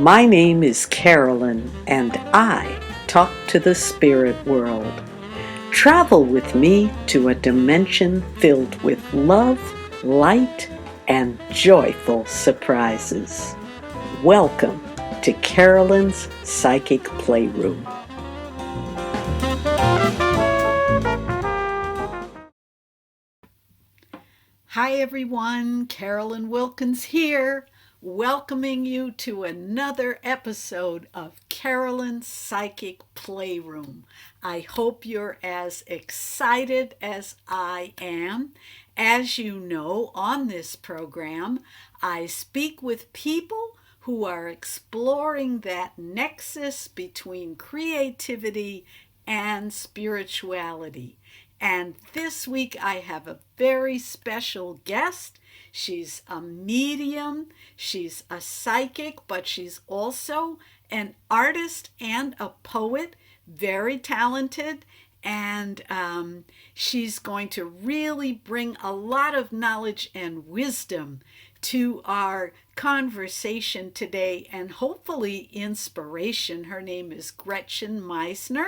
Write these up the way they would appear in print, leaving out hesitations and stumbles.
My name is Carolyn, and I talk to the spirit world. Travel with me to a dimension filled with love, light, and joyful surprises. Welcome to Carolyn's Psychic Playroom. Hi everyone, Carolyn Wilkins here, welcoming you to another episode of Carolyn's Psychic Playroom. I hope you're as excited as I am. As you know, on this program, I speak with people who are exploring that nexus between creativity and spirituality. And this week I have a very special guest. She's a medium, she's a psychic, but she's also an artist and a poet, very talented. And she's going to really bring a lot of knowledge and wisdom to our conversation today and hopefully inspiration. Her name is Gretchen Meisner,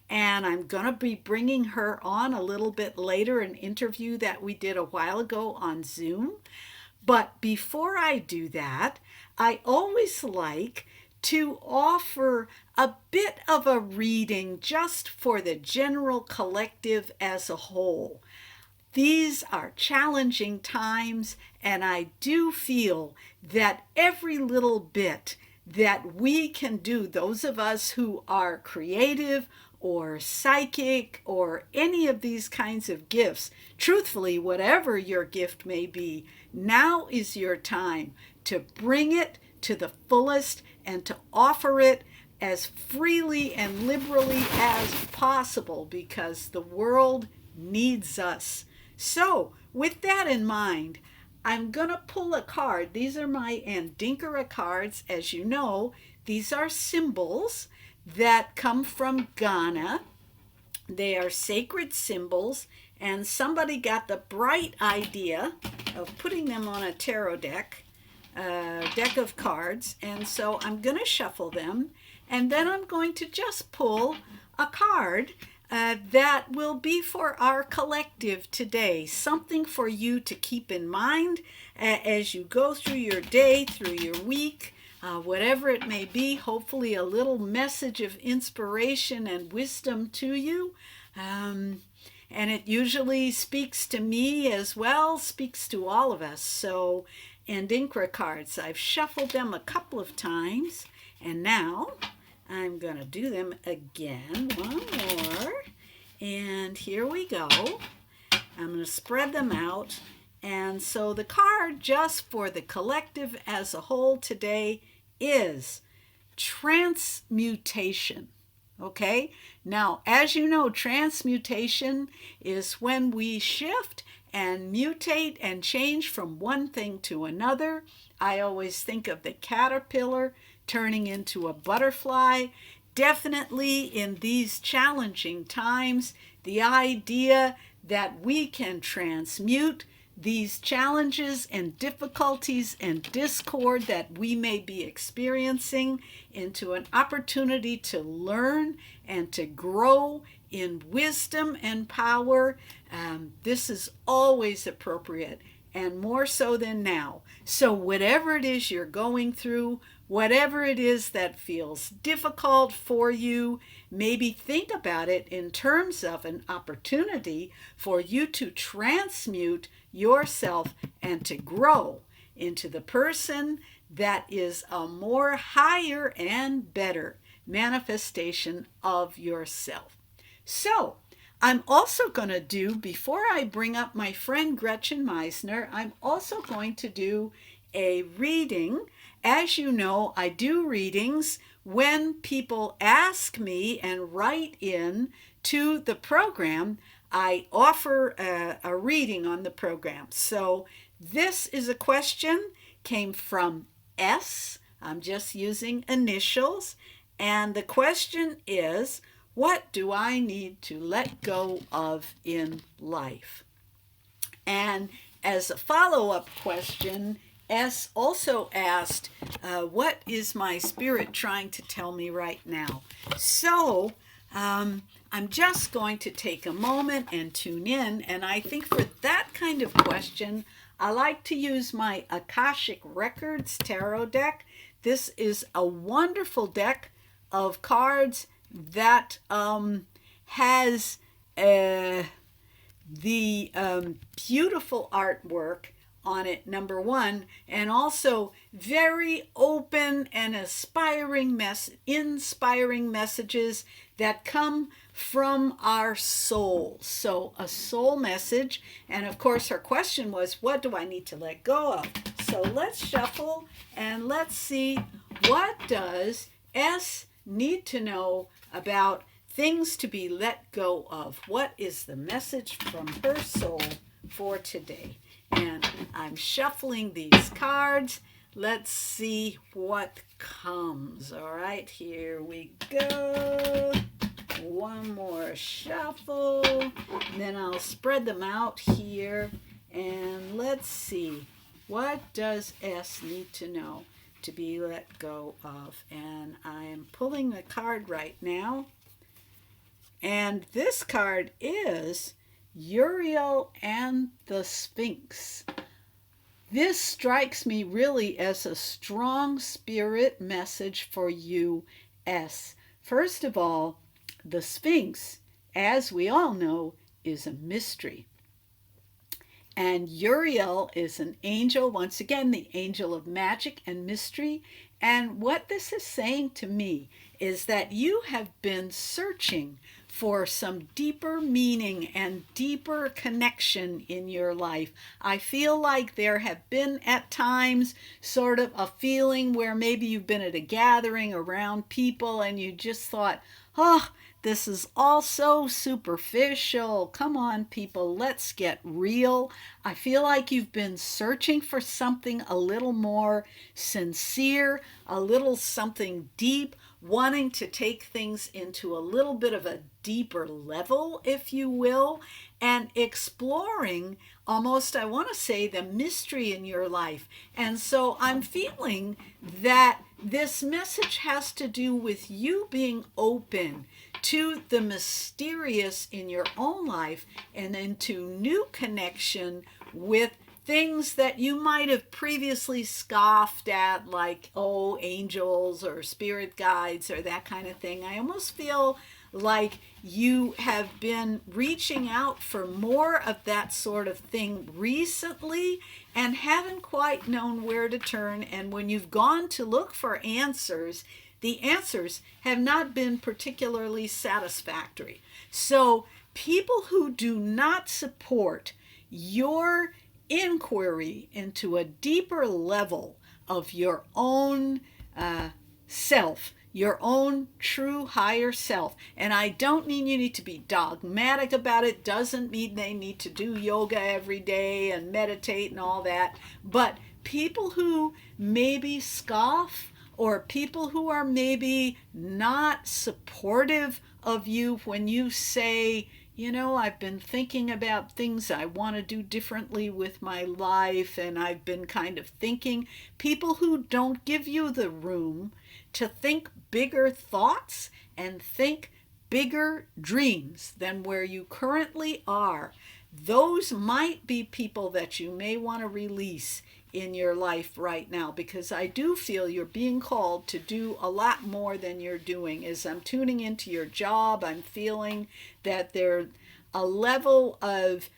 and I'm going to be bringing her on a little bit later, an interview that we did a while ago on Zoom. But before I do that, I always like to offer a bit of a reading just for the general collective as a whole. These are challenging times, and I do feel that every little bit that we can do, those of us who are creative or psychic or any of these kinds of gifts, truthfully, whatever your gift may be, now is your time to bring it to the fullest and to offer it as freely and liberally as possible because the world needs us. So, with that in mind, I'm going to pull a card. These are my Andinkara cards. As you know, these are symbols that come from Ghana. They are sacred symbols, and somebody got the bright idea of putting them on a tarot deck of cards. And so I'm going to shuffle them, and then I'm going to just pull a card that will be for our collective today. Something for you to keep in mind as you go through your day, through your week, whatever it may be. Hopefully a little message of inspiration and wisdom to you. And it usually speaks to me as well, speaks to all of us. So, Andinkara cards, I've shuffled them a couple of times, and now I'm going to do them again, one more, and here we go. I'm going to spread them out, and so the card just for the collective as a whole today is transmutation. Okay, now as you know, transmutation is when we shift and mutate and change from one thing to another. I always think of the caterpillar turning into a butterfly. Definitely in these challenging times, the idea that we can transmute these challenges and difficulties and discord that we may be experiencing into an opportunity to learn and to grow in wisdom and power. This is always appropriate, and more so than now. So whatever it is you're going through, whatever it is that feels difficult for you, maybe think about it in terms of an opportunity for you to transmute yourself and to grow into the person that is a more higher and better manifestation of yourself. So, I'm also going to do, before I bring up my friend Gretchen Meisner, I'm also going to do a reading. As you know, I do readings when people ask me and write in to the program. I offer a reading on the program. So this is a question, came from S. I'm just using initials. And the question is, what do I need to let go of in life? And as a follow-up question S also asked, what is my spirit trying to tell me right now? So I'm just going to take a moment and tune in. And I think for that kind of question, I like to use my Akashic Records tarot deck. This is a wonderful deck of cards that has the beautiful artwork on it, number one, and also very open and inspiring messages that come from our soul. So a soul message, and of course her question was, what do I need to let go of? So let's shuffle and let's see, what does S need to know about things to be let go of? What is the message from her soul for today? And I'm shuffling these cards. Let's see what comes. All right, here we go. One more shuffle. Then I'll spread them out here. And let's see. What does S need to know to be let go of? And I am pulling the card right now. And this card is Uriel and the Sphinx. This strikes me really as a strong spirit message for you, S. First of all, the Sphinx, as we all know, is a mystery. And Uriel is an angel, once again, the angel of magic and mystery. And what this is saying to me is that you have been searching for some deeper meaning and deeper connection in your life. I feel like there have been at times sort of a feeling where maybe you've been at a gathering around people and you just thought, oh, this is all so superficial. Come on, people, let's get real. I feel like you've been searching for something a little more sincere, a little something deep, wanting to take things into a little bit of a deeper level, if you will, and exploring almost, I want to say, the mystery in your life. And so I'm feeling that this message has to do with you being open to the mysterious in your own life and into new connection with things that you might have previously scoffed at, like, oh, angels or spirit guides or that kind of thing. I almost feel like you have been reaching out for more of that sort of thing recently and haven't quite known where to turn. And when you've gone to look for answers, the answers have not been particularly satisfactory. So people who do not support your inquiry into a deeper level of your own self, your own true higher self. And I don't mean you need to be dogmatic about it. Doesn't mean they need to do yoga every day and meditate and all that. But people who maybe scoff, or people who are maybe not supportive of you when you say, you know, I've been thinking about things I want to do differently with my life, and I've been kind of thinking, people who don't give you the room to think bigger thoughts and think bigger dreams than where you currently are, those might be people that you may want to release in your life right now, because I do feel you're being called to do a lot more than you're doing. As I'm tuning into your job, I'm feeling that there's a level of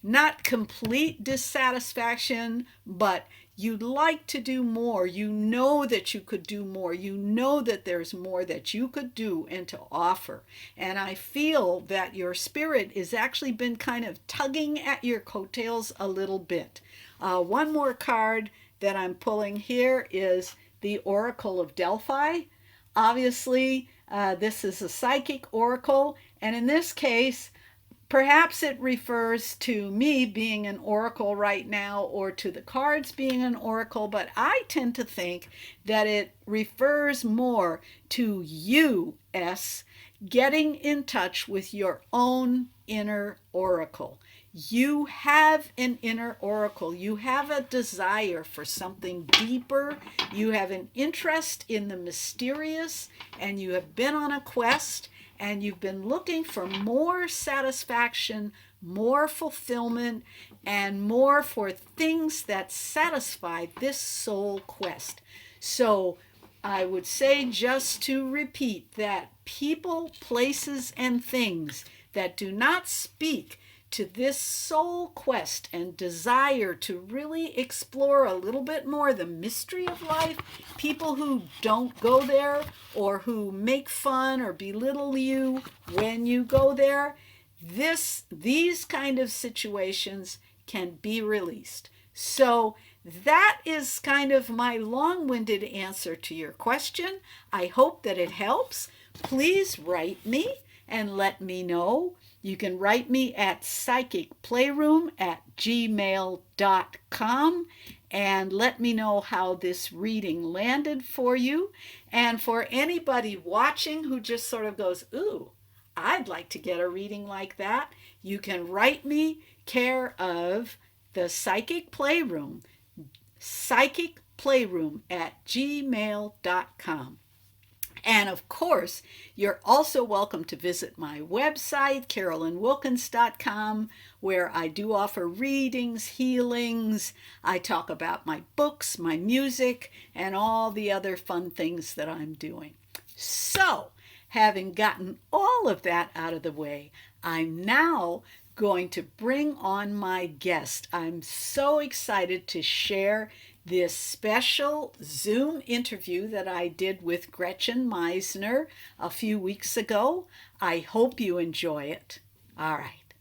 not complete dissatisfaction, but you'd like to do more. You know that you could do more. You know that there's more that you could do and to offer. And I feel that your spirit has actually been kind of tugging at your coattails a little bit. One more card that I'm pulling here is the Oracle of Delphi. Obviously, this is a psychic oracle, and in this case, perhaps it refers to me being an oracle right now or to the cards being an oracle, but I tend to think that it refers more to you, S, getting in touch with your own inner oracle. You have an inner oracle. You have a desire for something deeper. You have an interest in the mysterious, and you have been on a quest, and you've been looking for more satisfaction, more fulfillment, and more for things that satisfy this soul quest. So I would say, just to repeat, that people, places, and things that do not speak to this soul quest and desire to really explore a little bit more the mystery of life, people who don't go there or who make fun or belittle you when you go there, these kind of situations can be released. So that is kind of my long-winded answer to your question. I hope that it helps. Please write me and let me know. You can write me at psychicplayroom@gmail.com and let me know how this reading landed for you. And for anybody watching who just sort of goes, ooh, I'd like to get a reading like that, you can write me care of the Psychic Playroom, psychicplayroom@gmail.com. And of course, you're also welcome to visit my website, carolynwilkins.com, where I do offer readings, healings. I talk about my books, my music, and all the other fun things that I'm doing. So, having gotten all of that out of the way, I'm now going to bring on my guest. I'm so excited to share this special Zoom interview that I did with Gretchen Meisner a few weeks ago. I hope you enjoy it. All right.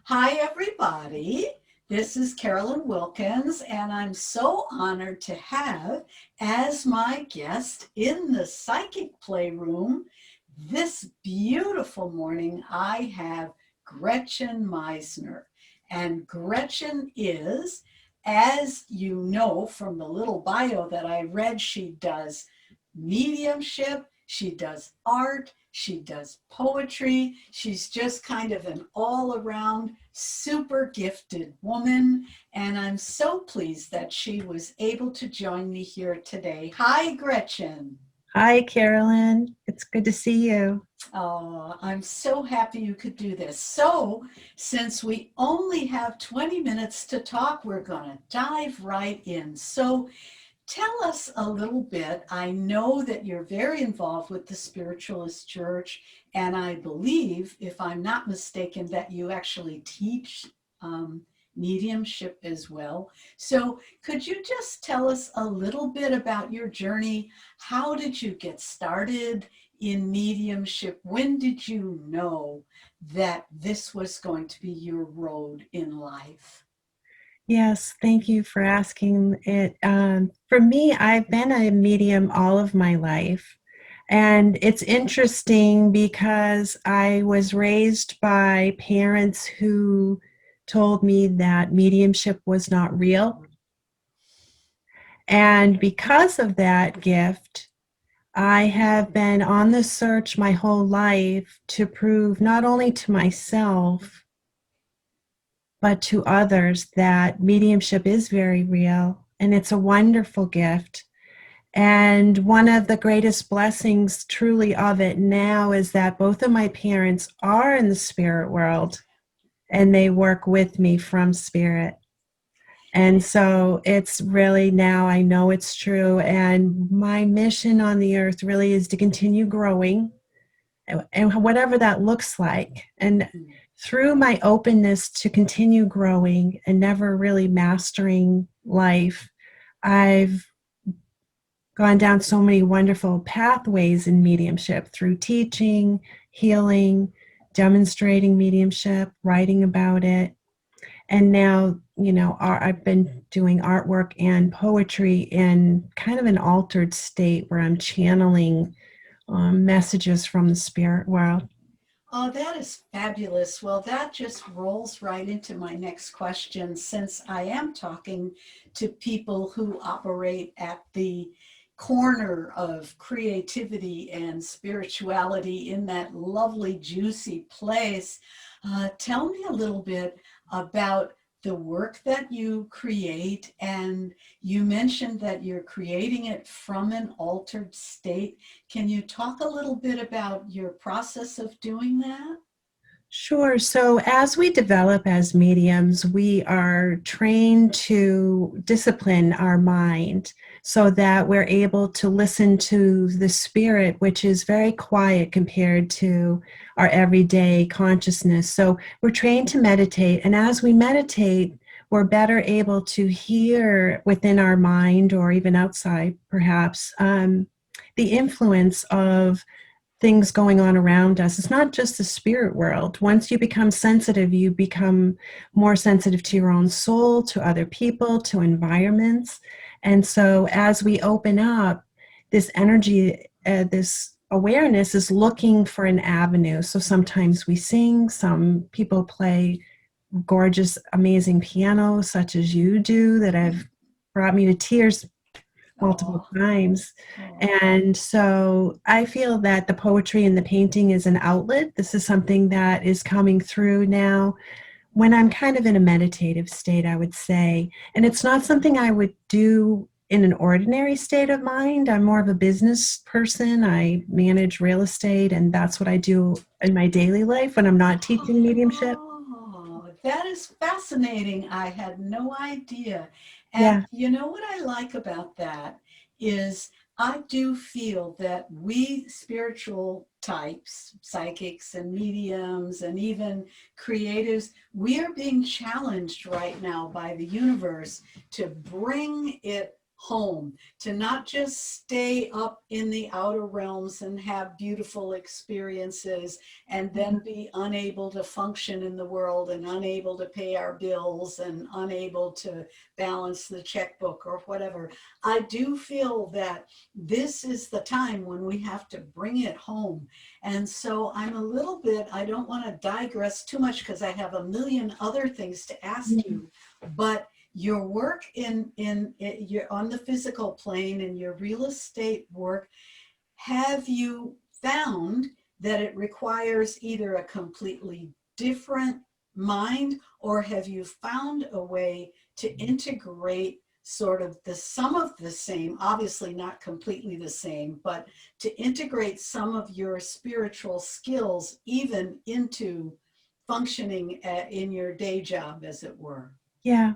Hi, everybody. This is Carolyn Wilkins, and I'm so honored to have as my guest in the Psychic Playroom this beautiful morning. I have Gretchen Meisner, and Gretchen is, as you know from the little bio that I read, she does mediumship, she does art, she does poetry. She's just kind of an all-around super gifted woman, and I'm so pleased that she was able to join me here today. Hi, Gretchen. Hi, Carolyn. It's good to see you. Oh, I'm so happy you could do this. So, since we only have 20 minutes to talk, we're going to dive right in. So, tell us a little bit. I know that you're very involved with the Spiritualist Church, and I believe, if I'm not mistaken, that you actually teach mediumship as well. So could you just tell us a little bit about your journey? How did you get started in mediumship? When did you know that this was going to be your road in life? Yes, thank you for asking it. For me, I've been a medium all of my life. And it's interesting because I was raised by parents who told me that mediumship was not real. And because of that gift, I have been on the search my whole life to prove not only to myself, but to others that mediumship is very real and it's a wonderful gift. And one of the greatest blessings truly of it now is that both of my parents are in the spirit world and they work with me from spirit. And so it's really now I know it's true. And my mission on the earth really is to continue growing and whatever that looks like. And through my openness to continue growing and never really mastering life, I've gone down so many wonderful pathways in mediumship through teaching, healing, demonstrating mediumship, writing about it. And now, I've been doing artwork and poetry in kind of an altered state where I'm channeling messages from the spirit world. Oh, that is fabulous. Well, that just rolls right into my next question, since I am talking to people who operate at the corner of creativity and spirituality in that lovely, juicy place. Tell me a little bit about the work that you create. And you mentioned that you're creating it from an altered state. Can you talk a little bit about your process of doing that? Sure. So, as we develop as mediums, we are trained to discipline our mind so that we're able to listen to the spirit, which is very quiet compared to our everyday consciousness. So, we're trained to meditate. And as we meditate, we're better able to hear within our mind or even outside, perhaps, the influence of things going on around us. It's not just the spirit world. Once you become sensitive, you become more sensitive to your own soul, to other people, to environments. And so as we open up, this energy, this awareness is looking for an avenue. So sometimes we sing, some people play gorgeous, amazing piano, such as you do, that have brought me to tears multiple Oh, times. oh. And so I feel that the poetry and the painting is an outlet. This is something that is coming through now when I'm kind of in a meditative state, I would say. And it's not something I would do in an ordinary state of mind. I'm more of a business person. I manage real estate, and that's what I do in my daily life when I'm not teaching mediumship. Oh, that is fascinating. I had no idea. And Yeah. you know what I like about that is I do feel that we spiritual types, psychics and mediums and even creatives, we are being challenged right now by the universe to bring it home, to not just stay up in the outer realms and have beautiful experiences and then be unable to function in the world and unable to pay our bills and unable to balance the checkbook or whatever. I do feel that this is the time when we have to bring it home. And so I'm a little bit, I don't want to digress too much because I have a million other things to ask you, but your work in your on the physical plane and your real estate work, have you found that it requires either a completely different mind, or have you found a way to integrate sort of the some of the same, obviously not completely the same, but to integrate some of your spiritual skills even into functioning in your day job, as it were? Yeah.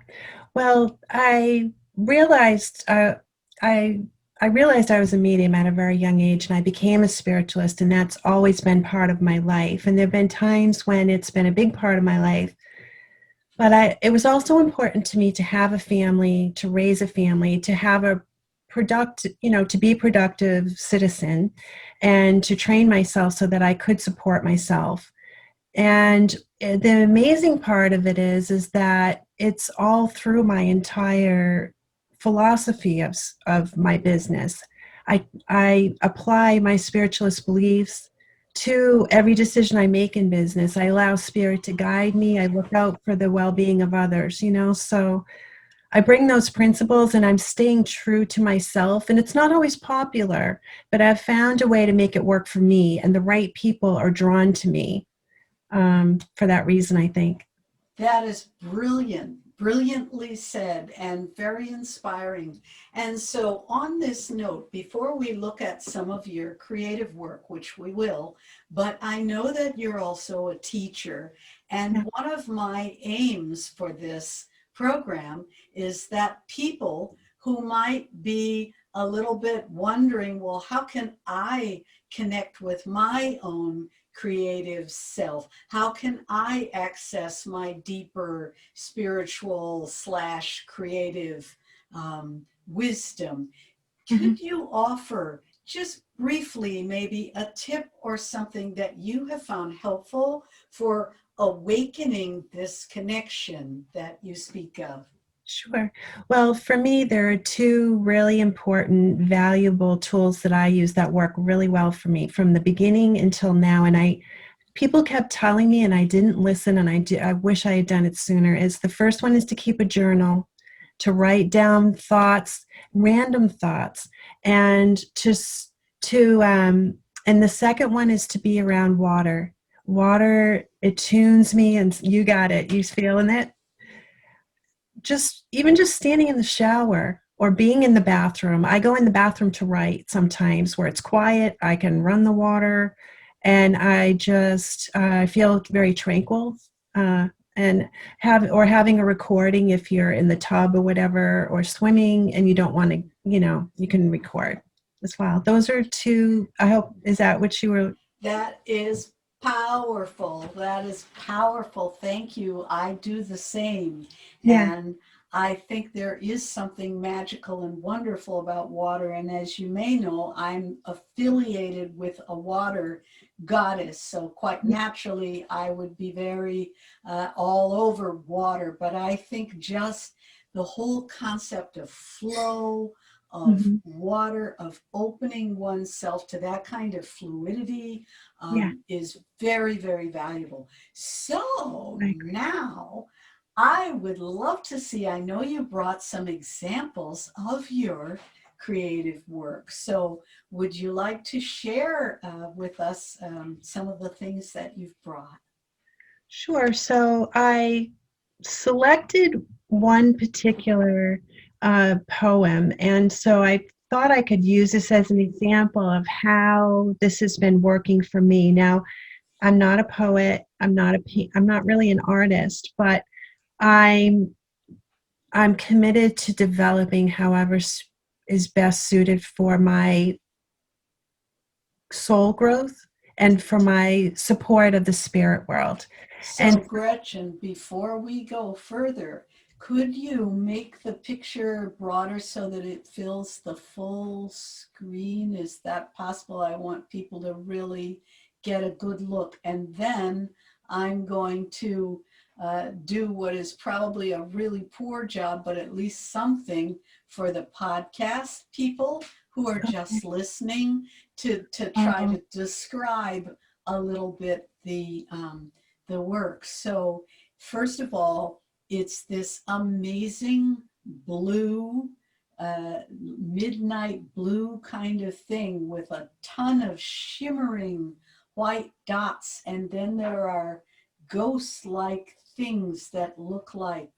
Well, I I realized I was a medium at a very young age, and I became a spiritualist, and that's always been part of my life. And there have been times when it's been a big part of my life, but it was also important to me to have a family, to raise a family, to have a to be a productive citizen, and to train myself so that I could support myself. And the amazing part of it is that it's all through my entire philosophy of my business. I apply my spiritualist beliefs to every decision I make in business. I allow spirit to guide me. I look out for the well-being of others, so I bring those principles and I'm staying true to myself. And it's not always popular, but I've found a way to make it work for me, and the right people are drawn to me for that reason, I think. That is brilliant, brilliantly said, and very inspiring. And so, on this note, before we look at some of your creative work, which we will, but I know that you're also a teacher. And Yeah. one of my aims for this program is that people who might be a little bit wondering, well, how can I connect with my own creative self? How can I access my deeper spiritual slash creative wisdom? Mhm. Could you offer just briefly maybe a tip or something that you have found helpful for awakening this connection that you speak of? Sure. Well, for me, there are two really important, valuable tools that I use that work really well for me from the beginning until now. And people kept telling me, and I didn't listen, and I wish I had done it sooner. Is the first one is to keep a journal. to write down thoughts, random thoughts, and and the second one is to be around water. Water, it tunes me, and you got it. You feeling it? Just standing in the shower or being in the bathroom. I go in the bathroom to write sometimes where it's quiet. I can run the water, and I just feel very tranquil. And having a recording if you're in the tub or whatever, or swimming and you don't want to, you can record as well. Those are two. I hope, is that what you were? That is powerful. That is powerful. Thank you. I do the same. Yeah. And I think there is something magical and wonderful about water. And as you may know, I'm affiliated with a water goddess. So quite naturally, I would be very all over water. But I think just the whole concept of flow, of water, of opening oneself to that kind of fluidity is very, very valuable. So now I would love to see, I know you brought some examples of your creative work. So would you like to share with us some of the things that you've brought? Sure. So I selected one particular poem, and so I thought I could use this as an example of how this has been working for me. Now, I'm not a poet. I'm not really an artist, but I'm committed to developing however is best suited for my soul growth and for my support of the spirit world. So, Gretchen, before we go further, could you make the picture broader so that it fills the full screen? Is that possible? I want people to really get a good look. And then I'm going to do what is probably a really poor job, but at least something for the podcast people who are just listening to try to describe a little bit the work. So first of all, it's this amazing blue, midnight blue kind of thing with a ton of shimmering white dots. And then there are ghost-like things that look like,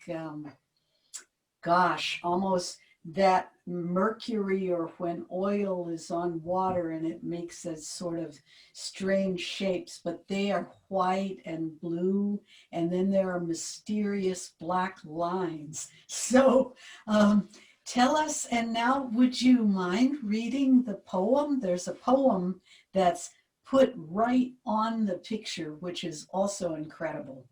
almost that mercury, or when oil is on water and it makes that sort of strange shapes, but they are white and blue, and then there are mysterious black lines. So tell us, and now would you mind reading the poem? There's a poem that's put right on the picture, which is also incredible.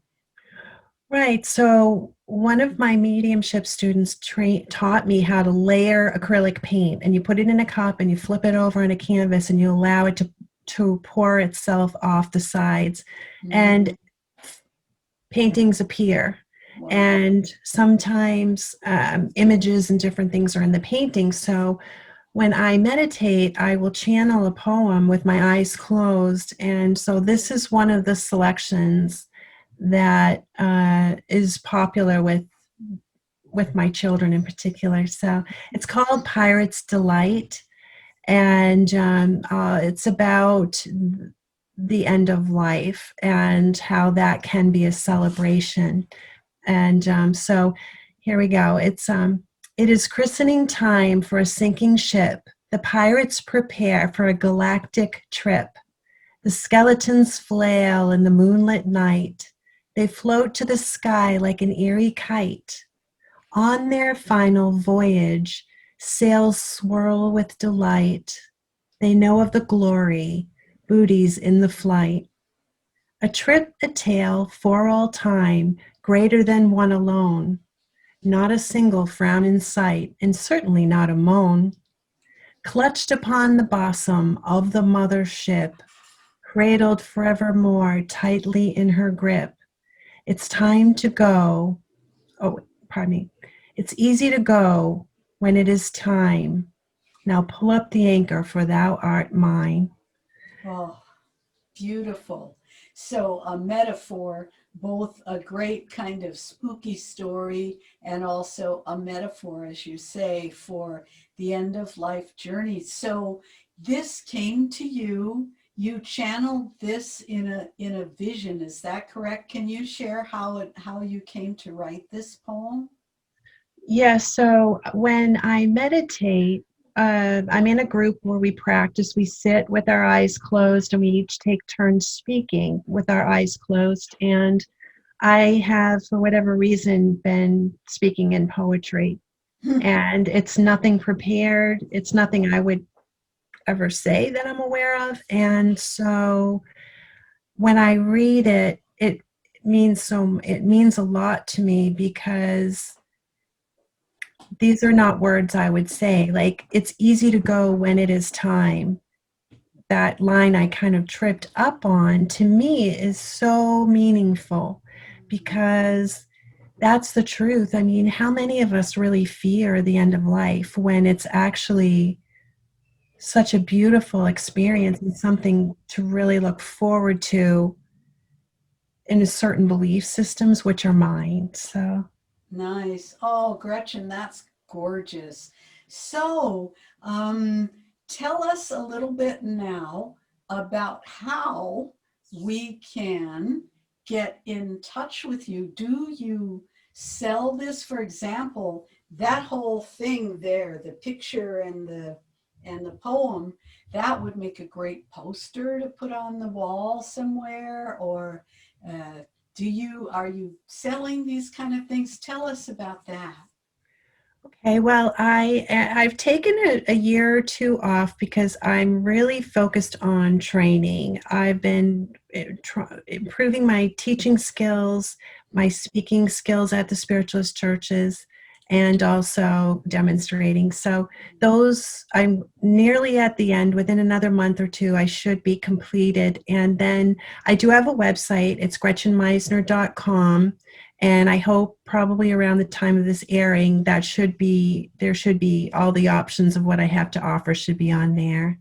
Right. So one of my mediumship students taught me how to layer acrylic paint, and you put it in a cup and you flip it over on a canvas and you allow it to pour itself off the sides, and paintings appear. Wow. And sometimes images and different things are in the painting. So when I meditate, I will channel a poem with my eyes closed. And so this is one of the selections that is popular with my children in particular. So it's called Pirate's Delight, and it's about the end of life and how that can be a celebration. And so here we go. It is christening time for a sinking ship. The pirates prepare for a galactic trip. The skeletons flail in the moonlit night. They float to the sky like an eerie kite. On their final voyage, sails swirl with delight. They know of the glory, booties in the flight. A trip, a tale for all time, greater than one alone. Not a single frown in sight, and certainly not a moan. Clutched upon the bosom of the mother ship, cradled forevermore tightly in her grip. It's time to go. Oh, pardon me. It's easy to go when it is time. Now pull up the anchor, for thou art mine. Oh, Beautiful. So, a metaphor, both a great kind of spooky story and also a metaphor, as you say, for the end of life journey. So, this came to you. You channeled this in a vision. Is that correct? Can you share how you came to write this poem? Yeah, so when I meditate, I'm in a group where we practice. We sit with our eyes closed and we each take turns speaking with our eyes closed. And I have, for whatever reason, been speaking in poetry. And it's nothing prepared, it's nothing I would ever say that I'm aware of. And so when I read it, it means a lot to me because these are not words I would say. Like, it's easy to go when it is time. That line I kind of tripped up on, to me, is so meaningful because that's the truth. I mean, how many of us really fear the end of life when it's actually such a beautiful experience and something to really look forward to in a certain belief systems, which are mine. So, Nice. Oh, Gretchen, that's gorgeous. So, um, tell us a little bit now about how we can get in touch with you. Do you sell this, for example, that whole thing there, the picture and the poem, that would make a great poster to put on the wall somewhere, or uh, are you selling these kind of things? Tell us about that. okay, well, I've taken a year or two off because I'm really focused on training. I've been improving my teaching skills, my speaking skills at the spiritualist churches, and also demonstrating. So those, I'm nearly at the end. Within another month or two, I should be completed. And then I do have a website. It's gretchenmeisner.com. And I hope probably around the time of this airing, there should be all the options of what I have to offer should be on there.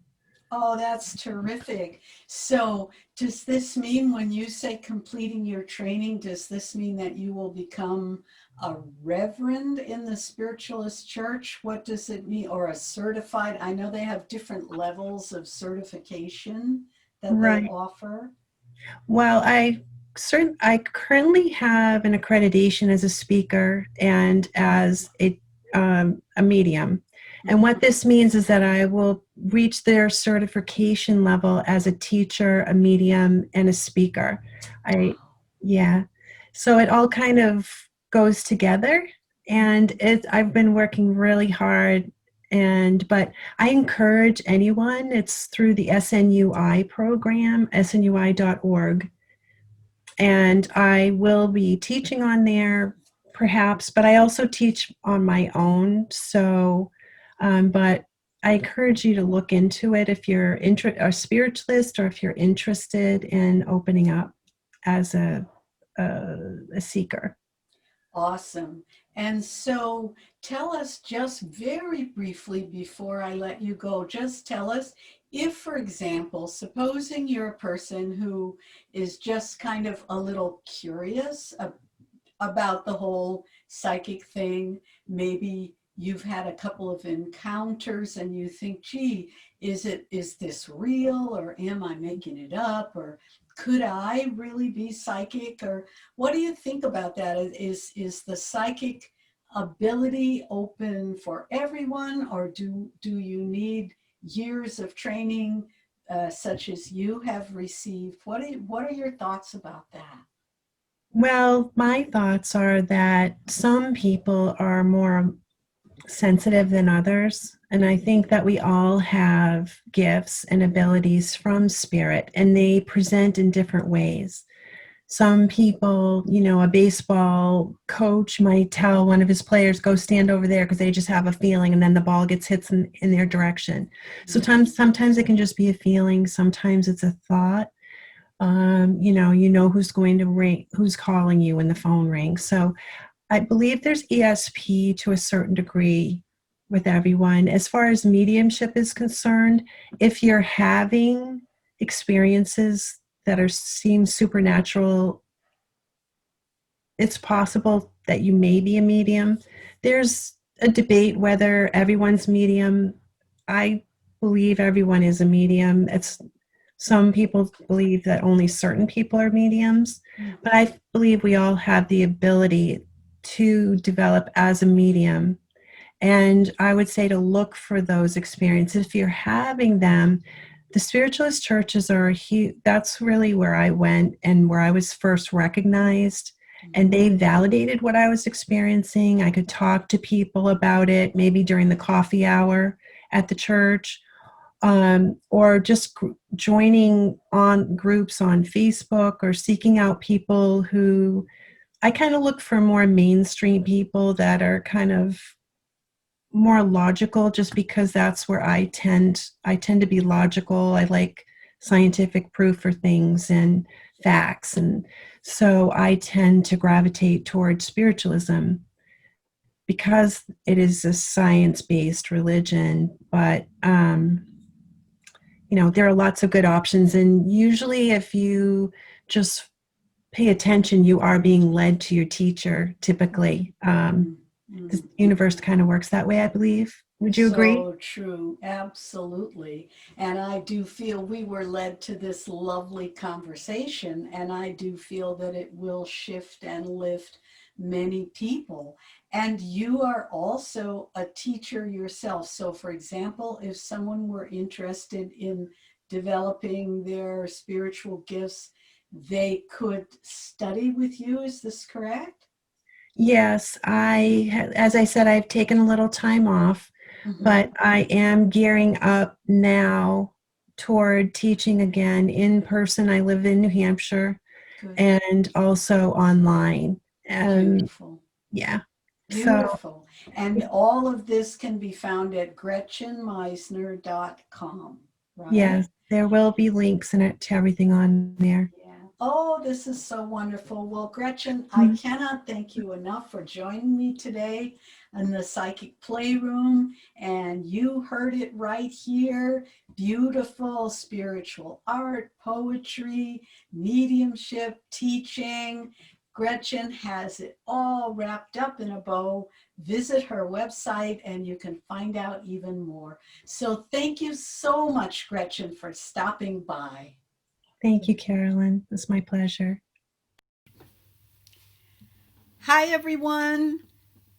Oh, that's terrific. So, does this mean when you say completing your training, does this mean that you will become a reverend in the spiritualist church? What does it mean? Or a certified? I know they have different levels of certification that they Right. offer. Well, I currently have an accreditation as a speaker and as a medium. And what this means is that I will reach their certification level as a teacher, a medium, and a speaker. I, yeah. So it all kind of goes together. And I've been working really hard. But I encourage anyone, it's through the SNUI program, snui.org. And I will be teaching on there perhaps, but I also teach on my own. So, but I encourage you to look into it if you're a spiritualist or if you're interested in opening up as a seeker. Awesome. And so tell us just very briefly before I let you go, just tell us if, for example, supposing you're a person who is just kind of a little curious about the whole psychic thing, maybe you've had a couple of encounters and you think, gee, is this real, or am I making it up, or could I really be psychic, or what do you think about that? Is the psychic ability open for everyone, or do you need years of training such as you have received? What are your thoughts about that? Well, my thoughts are that some people are more sensitive than others. And I think that we all have gifts and abilities from spirit, and they present in different ways. Some people, a baseball coach might tell one of his players, go stand over there because they just have a feeling, and then the ball gets hit in their direction. Sometimes it can just be a feeling. Sometimes it's a thought. Who's going to ring, who's calling you when the phone rings. So I believe there's ESP to a certain degree with everyone. As far as mediumship is concerned, if you're having experiences that are seem supernatural, it's possible that you may be a medium. There's a debate whether everyone's medium. I believe everyone is a medium. It's some people believe that only certain people are mediums, but I believe we all have the ability to develop as a medium. And I would say to look for those experiences. If you're having them, the spiritualist churches are huge. That's really where I went and where I was first recognized. And they validated what I was experiencing. I could talk to people about it, maybe during the coffee hour at the church, or just joining on groups on Facebook or seeking out people who I kind of look for more mainstream people that are kind of more logical, just because that's where I tend to be logical. I like scientific proof for things and facts, and so I tend to gravitate towards spiritualism because it is a science-based religion. But there are lots of good options, and usually if you just pay attention, you are being led to your teacher typically. The universe kind of works that way, I believe. Would you agree? So true, absolutely. And I do feel we were led to this lovely conversation, and I do feel that it will shift and lift many people. And you are also a teacher yourself. So, for example, if someone were interested in developing their spiritual gifts, they could study with you. Is this correct? Yes, as I said, I've taken a little time off, but I am gearing up now toward teaching again in person. I live in New Hampshire, Good. and also online. Beautiful. Yeah. So, Beautiful. And all of this can be found at gretchenmeisner.com, right? yes, there will be links and to everything on there. Yeah. Oh, this is so wonderful. Well, Gretchen, I cannot thank you enough for joining me today in the Psychic Playroom. And you heard it right here. Beautiful spiritual art, poetry, mediumship, teaching. Gretchen has it all wrapped up in a bow. Visit her website and you can find out even more. So thank you so much, Gretchen, for stopping by. Thank you, Carolyn. It's my pleasure. Hi, everyone.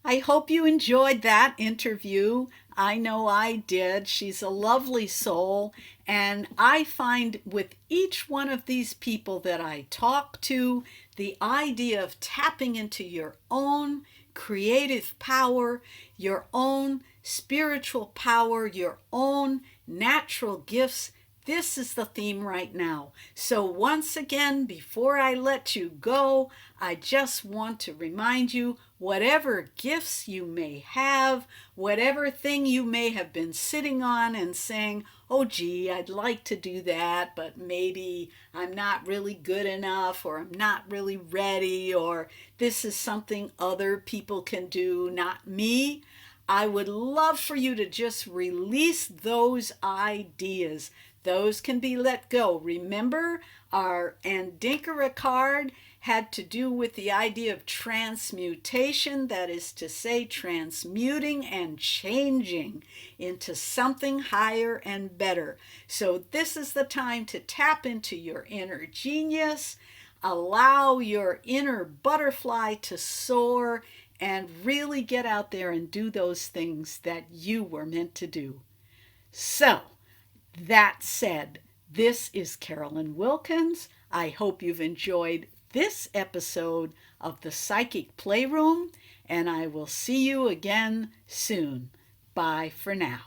I hope you enjoyed that interview. I know I did. She's a lovely soul. And I find with each one of these people that I talk to, the idea of tapping into your own creative power, your own spiritual power, your own natural gifts. This is the theme right now. So, once again, before I let you go, I just want to remind you whatever gifts you may have, whatever thing you may have been sitting on and saying, oh, gee, I'd like to do that, but maybe I'm not really good enough, or I'm not really ready, or this is something other people can do, not me. I would love for you to just release those ideas. Those can be let go. Remember, our Andinkara card had to do with the idea of transmutation, that is to say, transmuting and changing into something higher and better. So this is the time to tap into your inner genius, allow your inner butterfly to soar, and really get out there and do those things that you were meant to do. So, that said, this is Carolyn Wilkins. I hope you've enjoyed this episode of the Psychic Playroom, and I will see you again soon. Bye for now.